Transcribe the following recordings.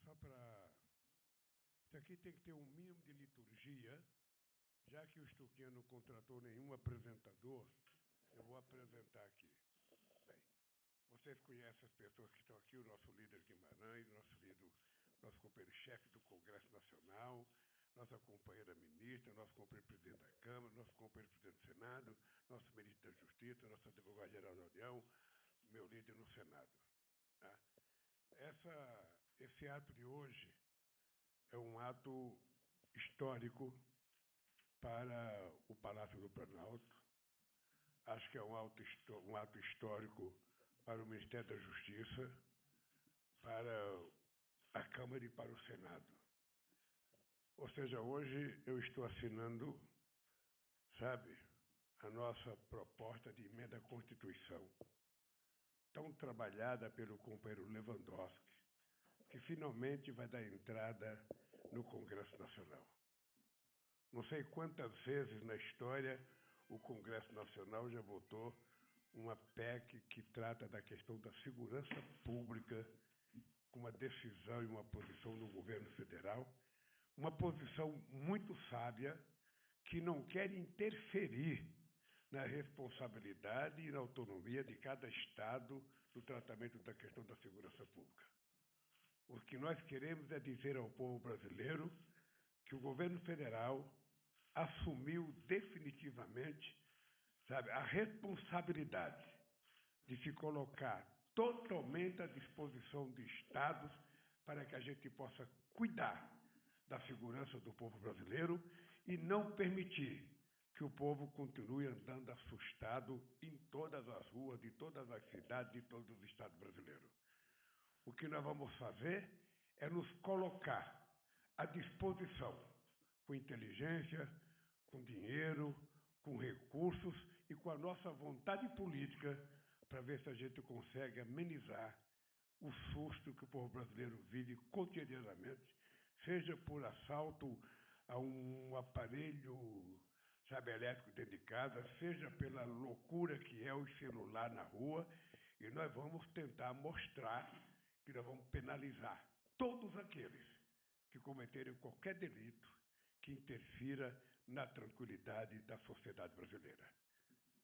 Só para... Isso aqui tem que ter um mínimo de liturgia, já que o Stuquinha não contratou nenhum apresentador, eu vou apresentar aqui. Bem, vocês conhecem as pessoas que estão aqui, o nosso líder Guimarães, nosso companheiro-chefe do Congresso Nacional, nossa companheira ministra, nosso companheiro presidente da Câmara, nosso companheiro presidente do Senado, nosso ministro da Justiça, nosso advogado-geral da União, meu líder no Senado. Tá? Esse ato de hoje é um ato histórico para o Palácio do Planalto. Acho que é um ato histórico para o Ministério da Justiça, para a Câmara e para o Senado. Ou seja, hoje eu estou assinando, a nossa proposta de emenda à Constituição, tão trabalhada pelo companheiro Lewandowski, que finalmente vai dar entrada no Congresso Nacional. Não sei quantas vezes na história o Congresso Nacional já votou uma PEC que trata da questão da segurança pública, com uma decisão e uma posição do governo federal, uma posição muito sábia, que não quer interferir na responsabilidade e na autonomia de cada Estado no tratamento da questão da segurança pública. O que nós queremos é dizer ao povo brasileiro que o governo federal assumiu definitivamente, a responsabilidade de se colocar totalmente à disposição de Estados para que a gente possa cuidar da segurança do povo brasileiro e não permitir que o povo continue andando assustado em todas as ruas, de todas as cidades, de todos os estados brasileiros. O que nós vamos fazer é nos colocar à disposição, com inteligência, com dinheiro, com recursos e com a nossa vontade política para ver se a gente consegue amenizar o susto que o povo brasileiro vive cotidianamente, seja por assalto a um aparelho, elétrico dentro de casa, seja pela loucura que é o celular na rua, e nós vamos tentar mostrar que nós vamos penalizar todos aqueles que cometerem qualquer delito que interfira na tranquilidade da sociedade brasileira.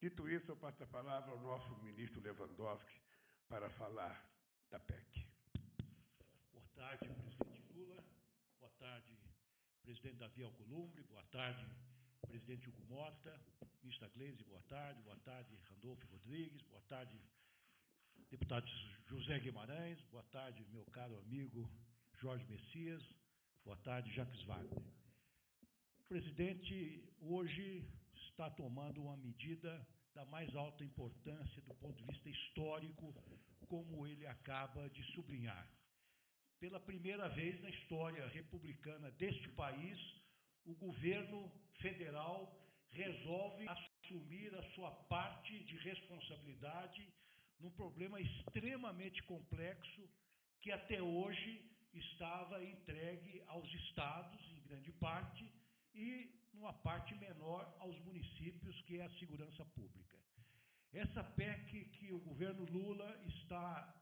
Dito isso, eu passo a palavra ao nosso ministro Lewandowski para falar da PEC. Boa tarde, presidente Lula. Boa tarde, presidente Davi Alcolumbre. Boa tarde, presidente Hugo Mota. Ministra Gleisi, boa tarde. Boa tarde, Randolfo Rodrigues. Boa tarde, deputado José Guimarães. Boa tarde, meu caro amigo Jorge Messias. Boa tarde, Jacques Wagner. O presidente hoje está tomando uma medida da mais alta importância do ponto de vista histórico, como ele acaba de sublinhar. Pela primeira vez na história republicana deste país, o governo federal resolve assumir a sua parte de responsabilidade num problema extremamente complexo que até hoje estava entregue aos estados, em grande parte, e numa parte menor aos municípios, que é a segurança pública. Essa PEC que o governo Lula está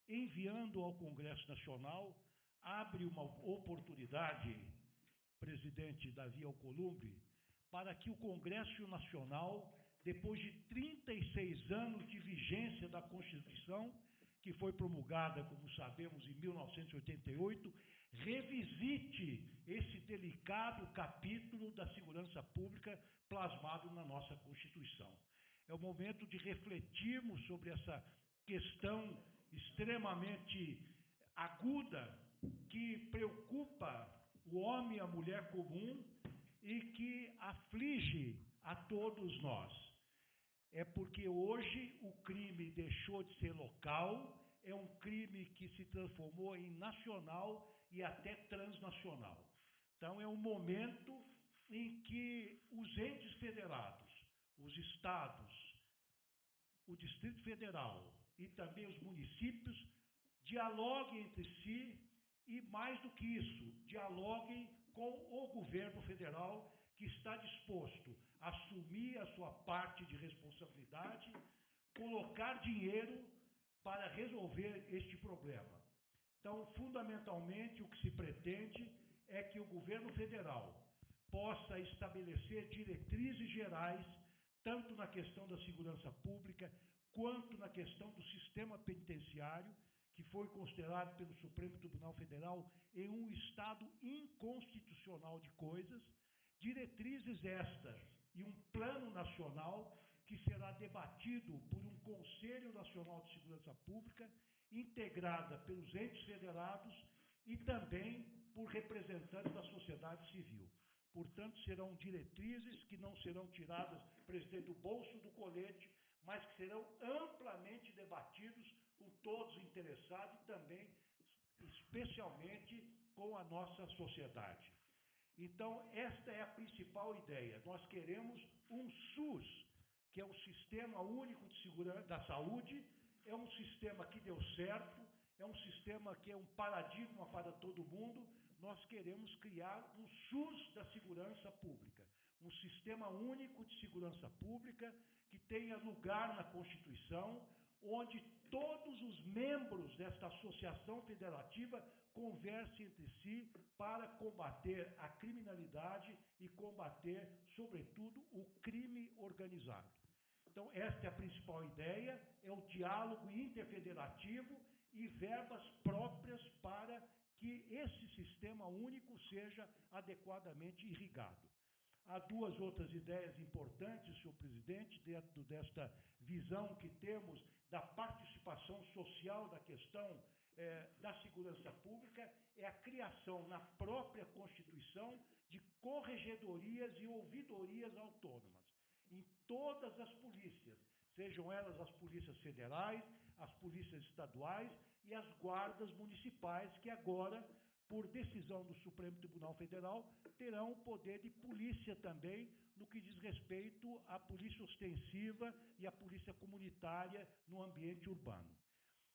enviando ao Congresso Nacional abre uma oportunidade, presidente Davi Alcolumbre, para que o Congresso Nacional, depois de 36 anos de vigência da Constituição, que foi promulgada, como sabemos, em 1988, revisite esse delicado capítulo da segurança pública plasmado na nossa Constituição. É o momento de refletirmos sobre essa questão extremamente aguda que preocupa o homem e a mulher comum e que aflige a todos nós. É porque hoje o crime deixou de ser local, é um crime que se transformou em nacional e até transnacional. Então é um momento em que os entes federados, os estados, o Distrito Federal e também os municípios dialoguem entre si e, mais do que isso, dialoguem com o governo federal, que está disposto a assumir a sua parte de responsabilidade, colocar dinheiro para resolver este problema. Então, fundamentalmente, o que se pretende é que o governo federal possa estabelecer diretrizes gerais, tanto na questão da segurança pública, quanto na questão do sistema penitenciário, que foi considerado pelo Supremo Tribunal Federal em um estado inconstitucional de coisas, diretrizes estas e um plano nacional que será debatido por um Conselho Nacional de Segurança Pública, integrada pelos entes federados e também por representantes da sociedade civil. Portanto, serão diretrizes que não serão tiradas, presidente, do bolso do colete, mas que serão amplamente debatidos com todos os interessados e também, especialmente, com a nossa sociedade. Então, esta é a principal ideia. Nós queremos um SUS, que é o Sistema Único de Segurança da Saúde, é um sistema que deu certo, é um sistema que é um paradigma para todo mundo. Nós queremos criar um SUS da segurança pública, um Sistema Único de Segurança Pública que tenha lugar na Constituição, onde todos os membros desta associação federativa conversem entre si para combater a criminalidade e combater, sobretudo, o crime organizado. Então, esta é a principal ideia, é o diálogo interfederativo e verbas próprias para que esse sistema único seja adequadamente irrigado. Há duas outras ideias importantes, senhor presidente, dentro desta visão que temos da participação social da questão da segurança pública, é a criação na própria Constituição de corregedorias e ouvidorias autônomas em todas as polícias, sejam elas as polícias federais, as polícias estaduais e as guardas municipais, que agora, por decisão do Supremo Tribunal Federal, terão o poder de polícia também, no que diz respeito à polícia ostensiva e à polícia comunitária no ambiente urbano.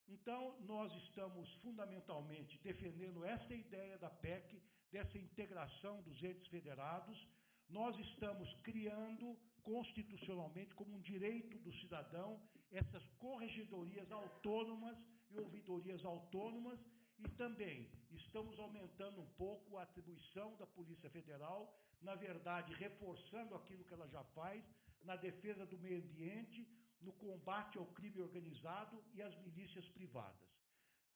Então, nós estamos fundamentalmente defendendo essa ideia da PEC, dessa integração dos entes federados. Nós estamos criando constitucionalmente, como um direito do cidadão, essas corregedorias autônomas e ouvidorias autônomas, e também estamos aumentando um pouco a atribuição da Polícia Federal, na verdade, reforçando aquilo que ela já faz, na defesa do meio ambiente, no combate ao crime organizado e às milícias privadas.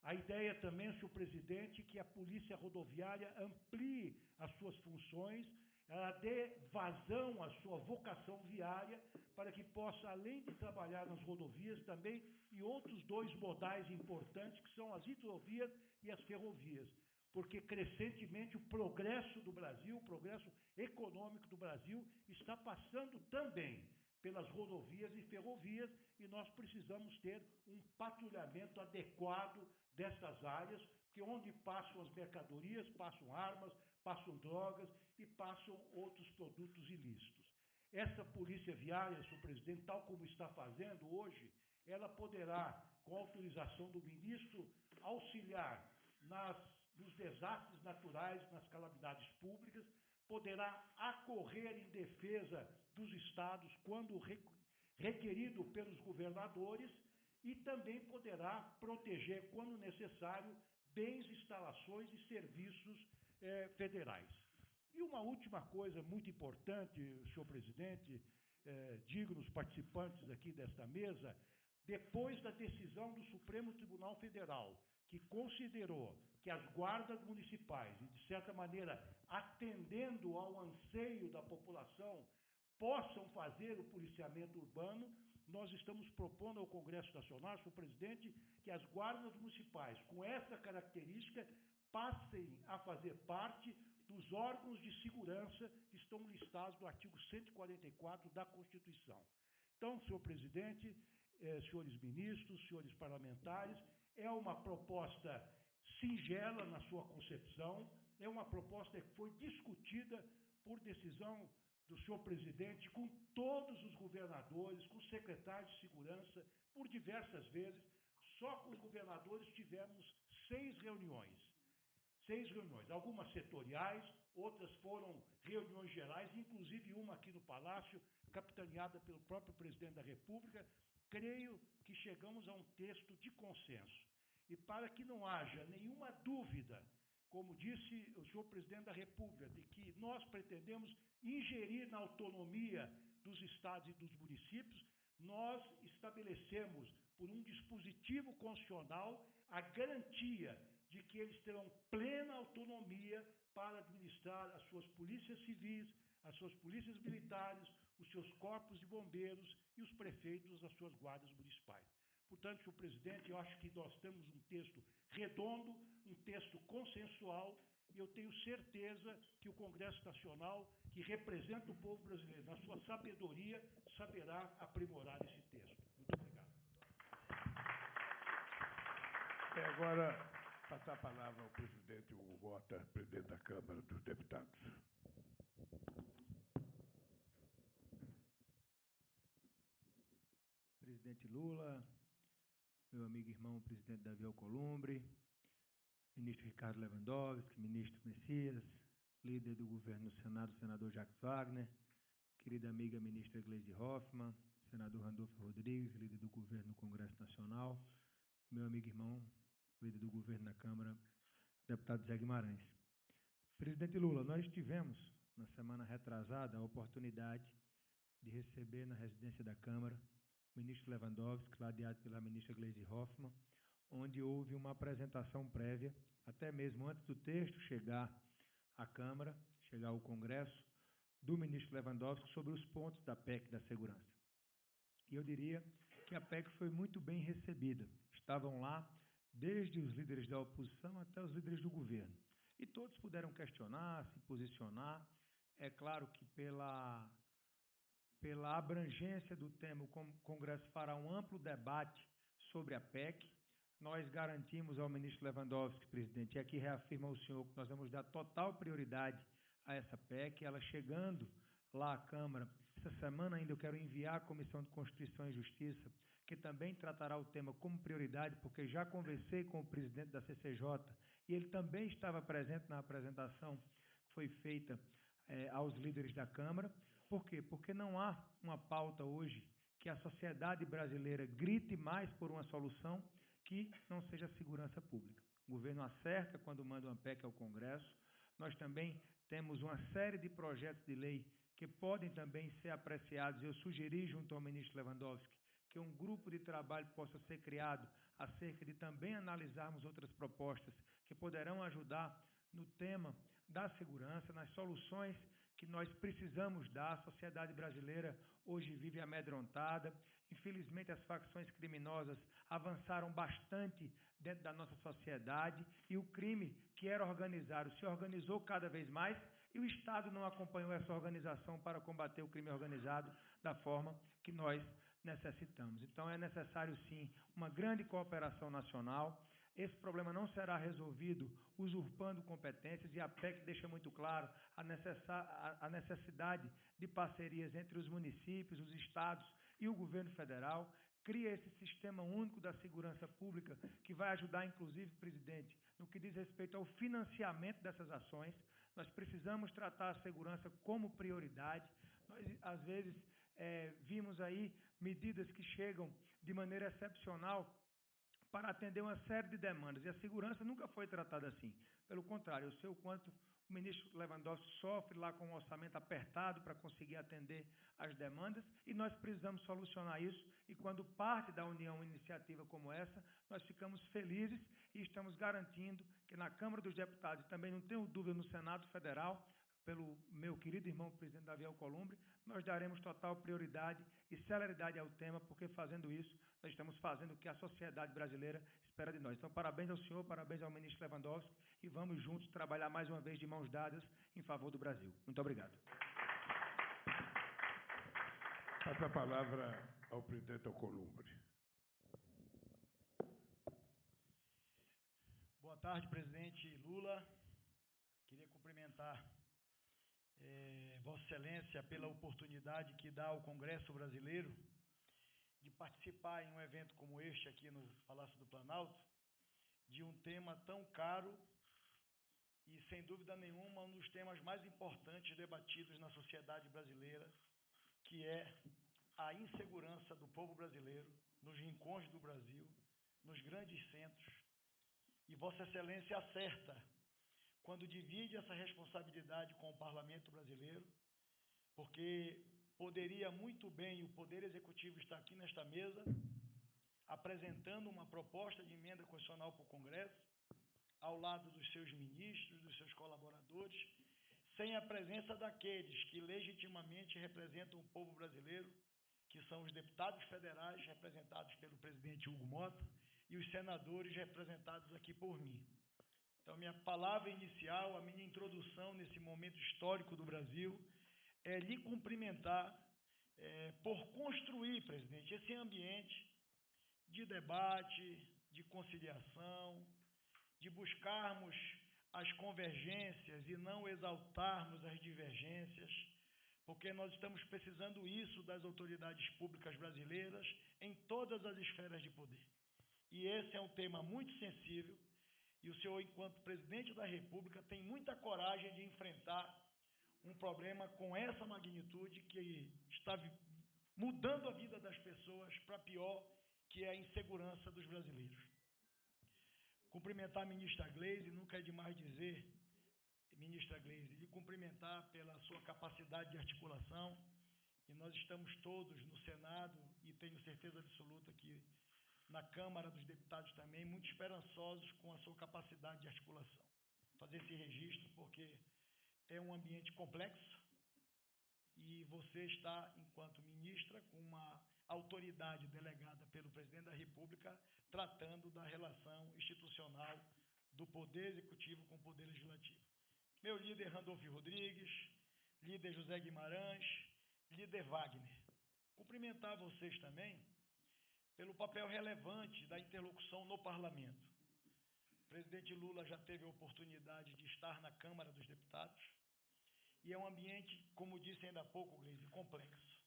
A ideia também, senhor presidente, que a Polícia Rodoviária amplie as suas funções, ela dê vazão à sua vocação viária, para que possa, além de trabalhar nas rodovias, também em outros dois modais importantes, que são as hidrovias e as ferrovias. Porque, crescentemente, o progresso do Brasil, o progresso econômico do Brasil, está passando também pelas rodovias e ferrovias, e nós precisamos ter um patrulhamento adequado dessas áreas, porque onde passam as mercadorias, passam armas, passam drogas e passam outros produtos ilícitos. Essa polícia viária, senhor presidente, tal como está fazendo hoje, ela poderá, com autorização do ministro, auxiliar nos desastres naturais, nas calamidades públicas, poderá acorrer em defesa dos estados quando requerido pelos governadores e também poderá proteger, quando necessário, bens, instalações e serviços federais. E uma última coisa muito importante, senhor presidente, dignos participantes aqui desta mesa, depois da decisão do Supremo Tribunal Federal, que considerou que as guardas municipais, e de certa maneira atendendo ao anseio da população, possam fazer o policiamento urbano, nós estamos propondo ao Congresso Nacional, senhor presidente, que as guardas municipais, com essa característica, passem a fazer parte dos órgãos de segurança que estão listados no artigo 144 da Constituição. Então, senhor presidente, senhores ministros, senhores parlamentares, é uma proposta singela na sua concepção, é uma proposta que foi discutida por decisão do senhor presidente com todos os governadores, com os secretários de segurança, por diversas vezes. Só com os governadores tivemos 6 reuniões, algumas setoriais, outras foram reuniões gerais, inclusive uma aqui no Palácio, capitaneada pelo próprio presidente da República. Creio que chegamos a um texto de consenso. e para que não haja nenhuma dúvida, como disse o senhor presidente da República, de que nós pretendemos ingerir na autonomia dos estados e dos municípios, nós estabelecemos, por um dispositivo constitucional, a garantia de que eles terão plena autonomia para administrar as suas polícias civis, as suas polícias militares, os seus corpos de bombeiros e os prefeitos das suas guardas municipais. Portanto, senhor presidente, eu acho que nós temos um texto redondo, um texto consensual, e eu tenho certeza que o Congresso Nacional, que representa o povo brasileiro, na sua sabedoria, saberá aprimorar esse texto. Muito obrigado. Agora, passar a palavra ao presidente Hugo Mota, presidente da Câmara dos Deputados. Presidente Lula, meu amigo e irmão, presidente Davi Alcolumbre, ministro Ricardo Lewandowski, ministro Messias, líder do governo no Senado, senador Jacques Wagner, querida amiga ministra Gleisi Hoffmann, senador Randolfo Rodrigues, líder do governo no Congresso Nacional, meu amigo e irmão, líder do governo na Câmara, deputado Zé Guimarães. Presidente Lula, nós tivemos, na semana retrasada, a oportunidade de receber na residência da Câmara o ministro Lewandowski, ladeado pela ministra Gleisi Hoffmann, onde houve uma apresentação prévia, até mesmo antes do texto chegar à Câmara, chegar ao Congresso, do ministro Lewandowski sobre os pontos da PEC da segurança. E eu diria que a PEC foi muito bem recebida. Estavam lá desde os líderes da oposição até os líderes do governo. E todos puderam questionar, se posicionar. É claro que pela abrangência do tema, o Congresso fará um amplo debate sobre a PEC. Nós garantimos ao ministro Lewandowski, presidente, e aqui reafirma ao senhor que nós vamos dar total prioridade a essa PEC, ela chegando lá à Câmara. Essa semana ainda eu quero enviar à Comissão de Constituição e Justiça, que também tratará o tema como prioridade, porque já conversei com o presidente da CCJ e ele também estava presente na apresentação que foi feita aos líderes da Câmara. Por quê? Porque não há uma pauta hoje que a sociedade brasileira grite mais por uma solução que não seja a segurança pública. O governo acerta quando manda uma PEC ao Congresso. Nós também temos uma série de projetos de lei que podem também ser apreciados. Eu sugeri, junto ao ministro Lewandowski, que um grupo de trabalho possa ser criado acerca de também analisarmos outras propostas que poderão ajudar no tema da segurança, nas soluções que nós precisamos dar. A sociedade brasileira hoje vive amedrontada. Infelizmente, as facções criminosas avançaram bastante dentro da nossa sociedade e o crime que era organizado se organizou cada vez mais e o Estado não acompanhou essa organização para combater o crime organizado da forma que nós necessitamos. Então, é necessário, sim, uma grande cooperação nacional. Esse problema não será resolvido usurpando competências, e a PEC deixa muito claro a necessidade de parcerias entre os municípios, os estados e o governo federal. Cria esse sistema único da segurança pública que vai ajudar, inclusive, presidente, no que diz respeito ao financiamento dessas ações. Nós precisamos tratar a segurança como prioridade. Nós, às vezes, vimos aí medidas que chegam de maneira excepcional para atender uma série de demandas, e a segurança nunca foi tratada assim. Pelo contrário, eu sei o quanto o ministro Lewandowski sofre lá com um orçamento apertado para conseguir atender as demandas, e nós precisamos solucionar isso, e quando parte da União uma iniciativa como essa, nós ficamos felizes e estamos garantindo que na Câmara dos Deputados, e também não tenho dúvida no Senado Federal, pelo meu querido irmão presidente Davi Alcolumbre, nós daremos total prioridade e celeridade ao tema, porque fazendo isso, nós estamos fazendo o que a sociedade brasileira espera de nós. Então, parabéns ao senhor, parabéns ao ministro Lewandowski, e vamos juntos trabalhar mais uma vez de mãos dadas em favor do Brasil. Muito obrigado. Passa a palavra ao presidente Alcolumbre. Boa tarde, presidente Lula. Queria cumprimentar Vossa Excelência pela oportunidade que dá ao Congresso Brasileiro de participar em um evento como este aqui no Palácio do Planalto, de um tema tão caro e, sem dúvida nenhuma, um dos temas mais importantes debatidos na sociedade brasileira, que é a insegurança do povo brasileiro nos rincões do Brasil, nos grandes centros, e Vossa Excelência acerta quando divide essa responsabilidade com o Parlamento brasileiro, porque poderia muito bem o Poder Executivo estar aqui nesta mesa, apresentando uma proposta de emenda constitucional para o Congresso, ao lado dos seus ministros, dos seus colaboradores, sem a presença daqueles que legitimamente representam o povo brasileiro, que são os deputados federais representados pelo presidente Hugo Mota e os senadores representados aqui por mim. Então, minha palavra inicial, a minha introdução nesse momento histórico do Brasil é lhe cumprimentar por construir, presidente, esse ambiente de debate, de conciliação, de buscarmos as convergências e não exaltarmos as divergências, porque nós estamos precisando isso das autoridades públicas brasileiras em todas as esferas de poder. E esse é um tema muito sensível, e o senhor, enquanto presidente da República, tem muita coragem de enfrentar um problema com essa magnitude que está mudando a vida das pessoas para pior, que é a insegurança dos brasileiros. Cumprimentar a ministra Gleisi, nunca é demais dizer, ministra Gleisi, lhe cumprimentar pela sua capacidade de articulação, e nós estamos todos no Senado, e tenho certeza absoluta que na Câmara dos Deputados também, muito esperançosos com a sua capacidade de articulação. Fazer esse registro, porque é um ambiente complexo, e você está, enquanto ministra, com uma autoridade delegada pelo presidente da República, tratando da relação institucional do Poder Executivo com o Poder Legislativo. Meu líder Randolfo Rodrigues, líder José Guimarães, líder Wagner. Cumprimentar vocês também pelo papel relevante da interlocução no Parlamento. O presidente Lula já teve a oportunidade de estar na Câmara dos Deputados, e é um ambiente, como disse ainda há pouco, Gleisi, complexo.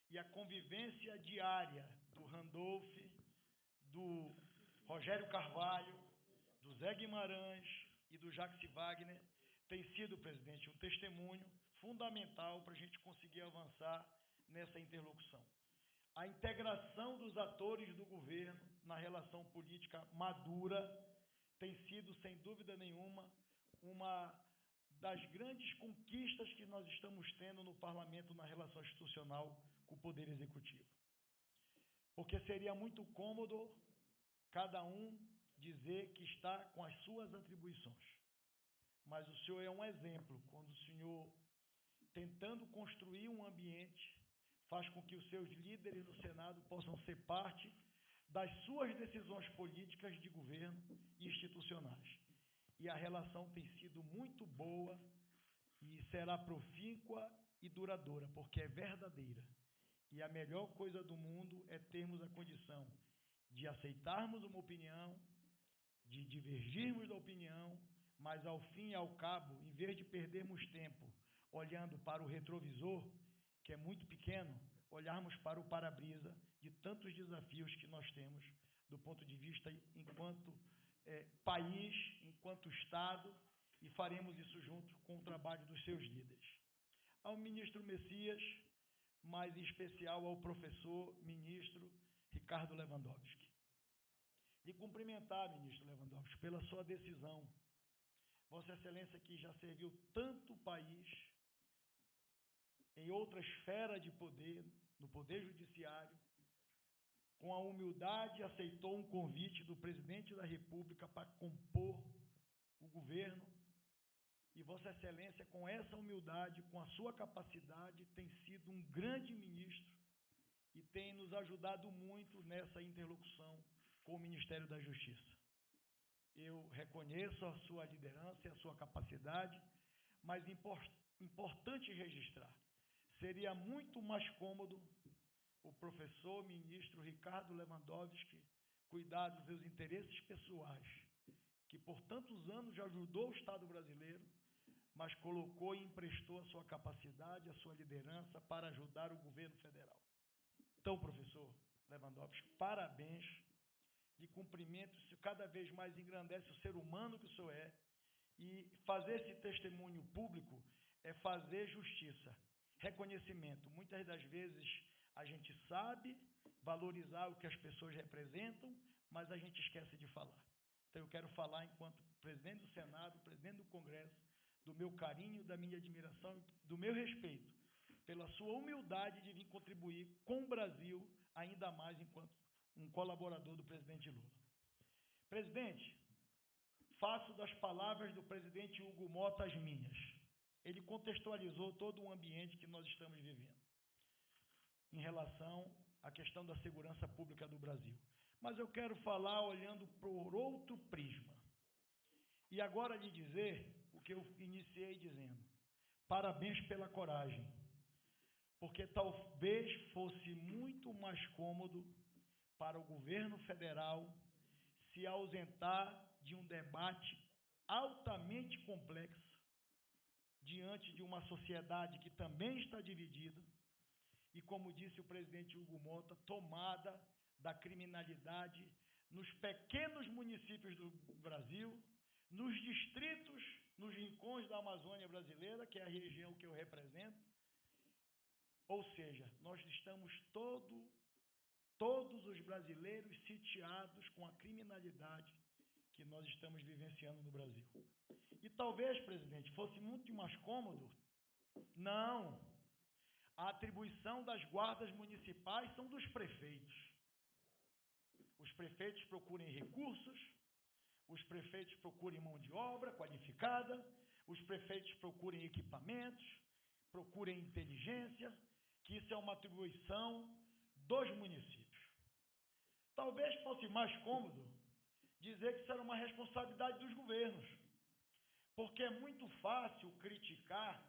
E a convivência diária do Randolph, do Rogério Carvalho, do Zé Guimarães e do Jacques Wagner tem sido, presidente, um testemunho fundamental para a gente conseguir avançar nessa interlocução. A integração dos atores do governo na relação política madura tem sido, sem dúvida nenhuma, uma das grandes conquistas que nós estamos tendo no Parlamento na relação institucional com o Poder Executivo. Porque seria muito cômodo cada um dizer que está com as suas atribuições. Mas o senhor é um exemplo, quando o senhor, tentando construir um ambiente, faz com que os seus líderes no Senado possam ser parte das suas decisões políticas de governo e institucionais. E a relação tem sido muito boa e será profícua e duradoura, porque é verdadeira. E a melhor coisa do mundo é termos a condição de aceitarmos uma opinião, de divergirmos da opinião, mas ao fim e ao cabo, em vez de perdermos tempo olhando para o retrovisor, que é muito pequeno, olharmos para o para-brisa de tantos desafios que nós temos do ponto de vista enquanto país, enquanto Estado, e faremos isso junto com o trabalho dos seus líderes. Ao ministro Messias, mas em especial ao professor ministro Ricardo Lewandowski. E cumprimentar, ministro Lewandowski, pela sua decisão. Vossa Excelência, que já serviu tanto o país em outra esfera de poder, no Poder Judiciário, com a humildade aceitou um convite do presidente da República para compor o governo, e Vossa Excelência, com essa humildade, com a sua capacidade, tem sido um grande ministro e tem nos ajudado muito nessa interlocução com o Ministério da Justiça. Eu reconheço a sua liderança e a sua capacidade, mas importante registrar, seria muito mais cômodo o professor ministro Ricardo Lewandowski cuidar dos seus interesses pessoais, que por tantos anos já ajudou o Estado brasileiro, mas colocou e emprestou a sua capacidade, a sua liderança para ajudar o governo federal. Então, professor Lewandowski, parabéns, de cumprimento, isso cada vez mais engrandece o ser humano que o senhor é, e fazer esse testemunho público é fazer justiça, reconhecimento. Muitas das vezes a gente sabe valorizar o que as pessoas representam, mas a gente esquece de falar. Então, eu quero falar, enquanto presidente do Senado, presidente do Congresso, do meu carinho, da minha admiração, do meu respeito, pela sua humildade de vir contribuir com o Brasil, ainda mais enquanto um colaborador do presidente Lula. Presidente, faço das palavras do presidente Hugo Mota as minhas. Ele contextualizou todo o ambiente que nós estamos vivendo em relação à questão da segurança pública do Brasil. Mas eu quero falar olhando por outro prisma. E agora lhe dizer o que eu iniciei dizendo. Parabéns pela coragem, porque talvez fosse muito mais cômodo para o governo federal se ausentar de um debate altamente complexo diante de uma sociedade que também está dividida e, como disse o presidente Hugo Mota, tomada da criminalidade nos pequenos municípios do Brasil, nos distritos, nos rincões da Amazônia brasileira, que é a região que eu represento. Ou seja, nós estamos todos os brasileiros sitiados com a criminalidade que nós estamos vivenciando no Brasil. E talvez, presidente, fosse muito mais cômodo. Não. A atribuição das guardas municipais são dos prefeitos. Os prefeitos procurem recursos, os prefeitos procurem mão de obra qualificada, os prefeitos procurem equipamentos, procurem inteligência, que isso é uma atribuição dos municípios. Talvez fosse mais cômodo dizer que isso era uma responsabilidade dos governos, porque é muito fácil criticar,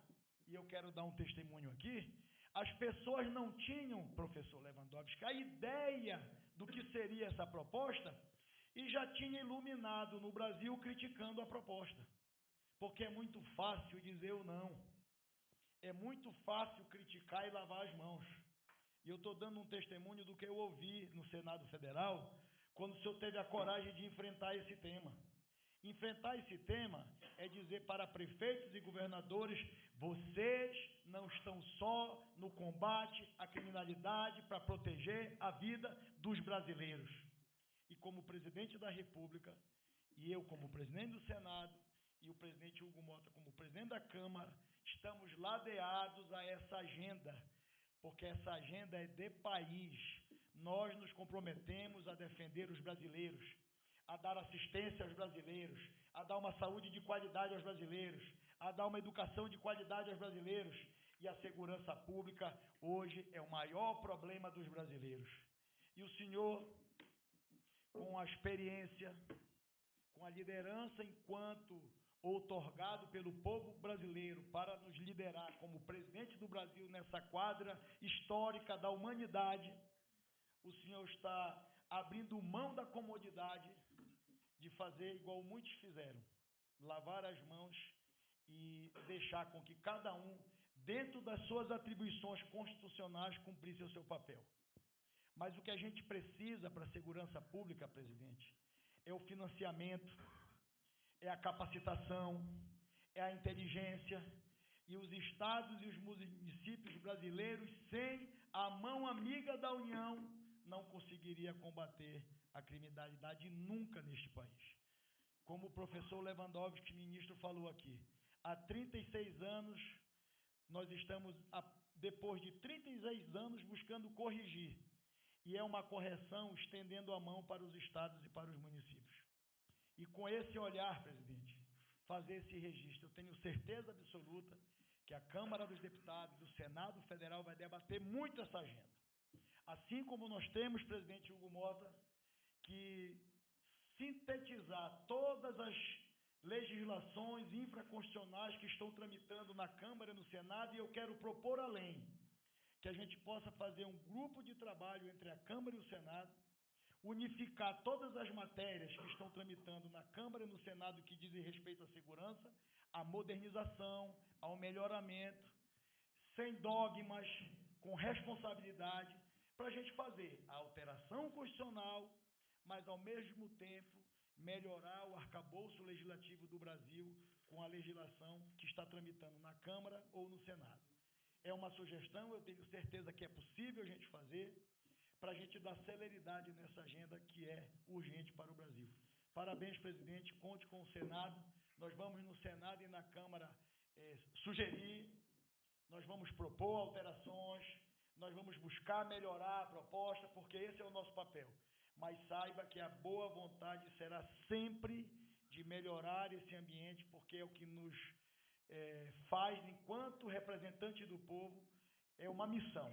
e eu quero dar um testemunho aqui, as pessoas não tinham, professor Lewandowski, a ideia do que seria essa proposta e já tinha iluminado no Brasil criticando a proposta, porque é muito fácil dizer o não, é muito fácil criticar e lavar as mãos. E eu estou dando um testemunho do que eu ouvi no Senado Federal, quando o senhor teve a coragem de enfrentar esse tema. Enfrentar esse tema é dizer para prefeitos e governadores: vocês não estão só no combate à criminalidade para proteger a vida dos brasileiros. E como presidente da República, e eu como presidente do Senado, e o presidente Hugo Mota como presidente da Câmara, estamos ladeados a essa agenda, porque essa agenda é de país. Nós nos comprometemos a defender os brasileiros, a dar assistência aos brasileiros, a dar uma saúde de qualidade aos brasileiros, a dar uma educação de qualidade aos brasileiros. E a segurança pública hoje é o maior problema dos brasileiros. E o senhor, com a experiência, com a liderança enquanto outorgado pelo povo brasileiro para nos liderar como presidente do Brasil nessa quadra histórica da humanidade, o senhor está abrindo mão da comodidade de fazer igual muitos fizeram, lavar as mãos e deixar com que cada um, dentro das suas atribuições constitucionais, cumprisse o seu papel. Mas o que a gente precisa para a segurança pública, presidente, é o financiamento, é a capacitação, é a inteligência, e os estados e os municípios brasileiros, sem a mão amiga da União, não conseguiria combater a criminalidade nunca neste país. Como o professor Lewandowski, ministro, falou aqui, há 36 anos, nós estamos, depois de 36 anos, buscando corrigir, e é uma correção estendendo a mão para os estados e para os municípios. E com esse olhar, presidente, fazer esse registro, eu tenho certeza absoluta que a Câmara dos Deputados, do Senado Federal, vai debater muito essa agenda. Assim como nós temos, presidente Hugo Mota, que sintetizar todas as legislações infraconstitucionais que estão tramitando na Câmara e no Senado, e eu quero propor além, que a gente possa fazer um grupo de trabalho entre a Câmara e o Senado, unificar todas as matérias que estão tramitando na Câmara e no Senado que dizem respeito à segurança, à modernização, ao melhoramento, sem dogmas, com responsabilidade, para a gente fazer a alteração constitucional, mas, ao mesmo tempo, melhorar o arcabouço legislativo do Brasil com a legislação que está tramitando na Câmara ou no Senado. É uma sugestão, eu tenho certeza que é possível a gente fazer, para a gente dar celeridade nessa agenda que é urgente para o Brasil. Parabéns, presidente. Conte com o Senado. Nós vamos no Senado e na Câmara sugerir, nós vamos propor alterações, nós vamos buscar melhorar a proposta, porque esse é o nosso papel. Mas saiba que a boa vontade será sempre de melhorar esse ambiente, porque é o que nos faz, enquanto representante do povo, é uma missão.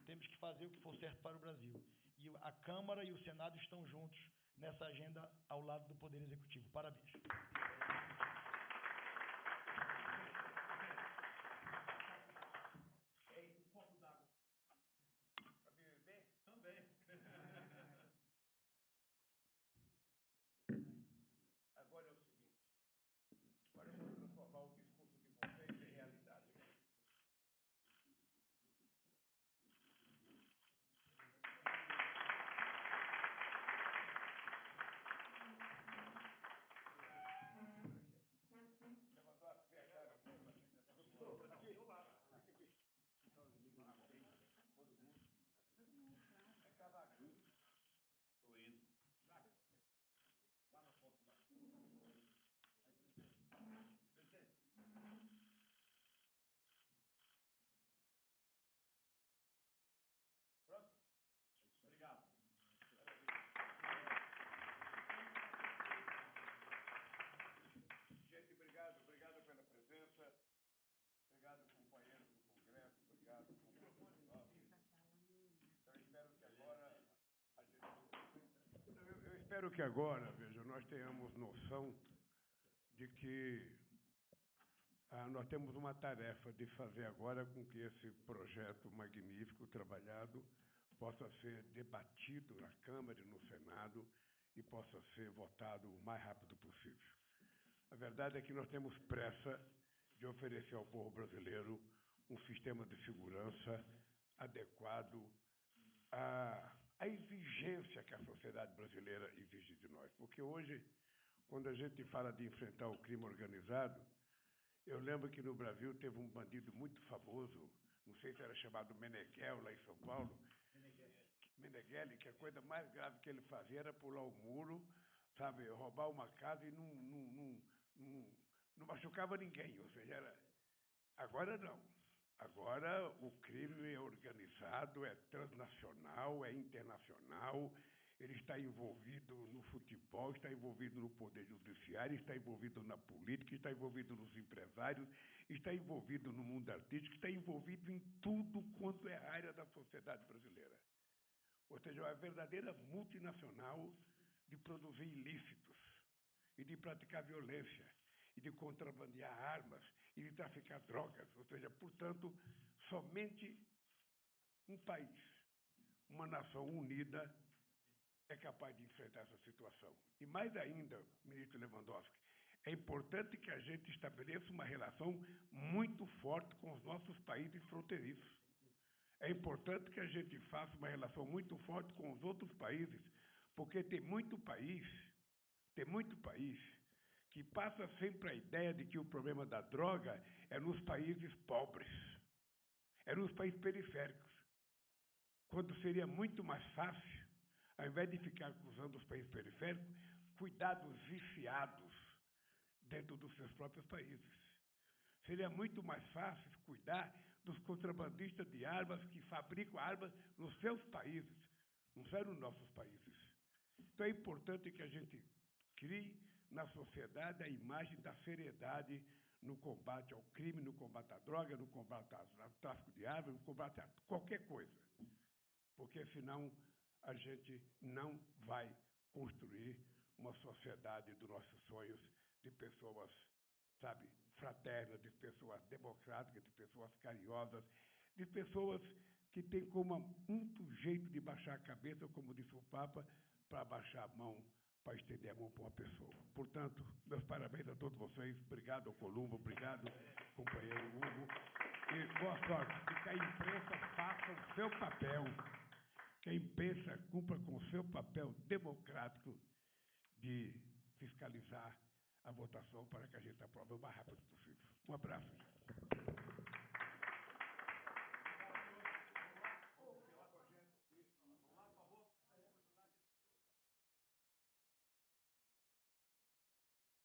Temos que fazer o que for certo para o Brasil. E a Câmara e o Senado estão juntos nessa agenda ao lado do Poder Executivo. Parabéns. Espero que agora, veja, nós tenhamos noção de que nós temos uma tarefa de fazer agora com que esse projeto magnífico, trabalhado, possa ser debatido na Câmara e no Senado e possa ser votado o mais rápido possível. A verdade é que nós temos pressa de oferecer ao povo brasileiro um sistema de segurança adequado à exigência que a sociedade brasileira exige de nós. Porque hoje, quando a gente fala de enfrentar o crime organizado, eu lembro que no Brasil teve um bandido muito famoso, não sei se era chamado Meneghel, lá em São Paulo, Meneghelli, que a coisa mais grave que ele fazia era pular o muro, sabe, roubar uma casa e não machucava ninguém, ou seja, agora não. Agora o crime é organizado, é transnacional, é internacional, ele está envolvido no futebol, está envolvido no poder judiciário, está envolvido na política, está envolvido nos empresários, está envolvido no mundo artístico, está envolvido em tudo quanto é área da sociedade brasileira. Ou seja, é uma verdadeira multinacional de produzir ilícitos e de praticar violência e de contrabandear armas e de traficar drogas. Ou seja, portanto, somente um país, uma nação unida, é capaz de enfrentar essa situação. E mais ainda, ministro Lewandowski, é importante que a gente estabeleça uma relação muito forte com os nossos países fronteiriços. É importante que a gente faça uma relação muito forte com os outros países, porque tem muito país que passa sempre a ideia de que o problema da droga é nos países pobres, é nos países periféricos, quando seria muito mais fácil, ao invés de ficar acusando os países periféricos, cuidar dos viciados dentro dos seus próprios países. Seria muito mais fácil cuidar dos contrabandistas de armas que fabricam armas nos seus países, não são nos nossos países. Então é importante que a gente crie na sociedade a imagem da seriedade no combate ao crime, no combate à droga, no combate ao tráfico de armas, no combate a qualquer coisa. Porque senão a gente não vai construir uma sociedade dos nossos sonhos de pessoas, sabe, fraternas, de pessoas democráticas, de pessoas carinhosas, de pessoas que têm como muito jeito de baixar a cabeça, como disse o Papa, para baixar a mão, para estender a mão para uma pessoa. Portanto, meus parabéns a todos vocês. Obrigado ao Columbo, obrigado, companheiro Hugo. E boa sorte. E que a imprensa faça o seu papel. Que a imprensa cumpra com o seu papel democrático de fiscalizar a votação para que a gente aprove o mais rápido possível. Um abraço.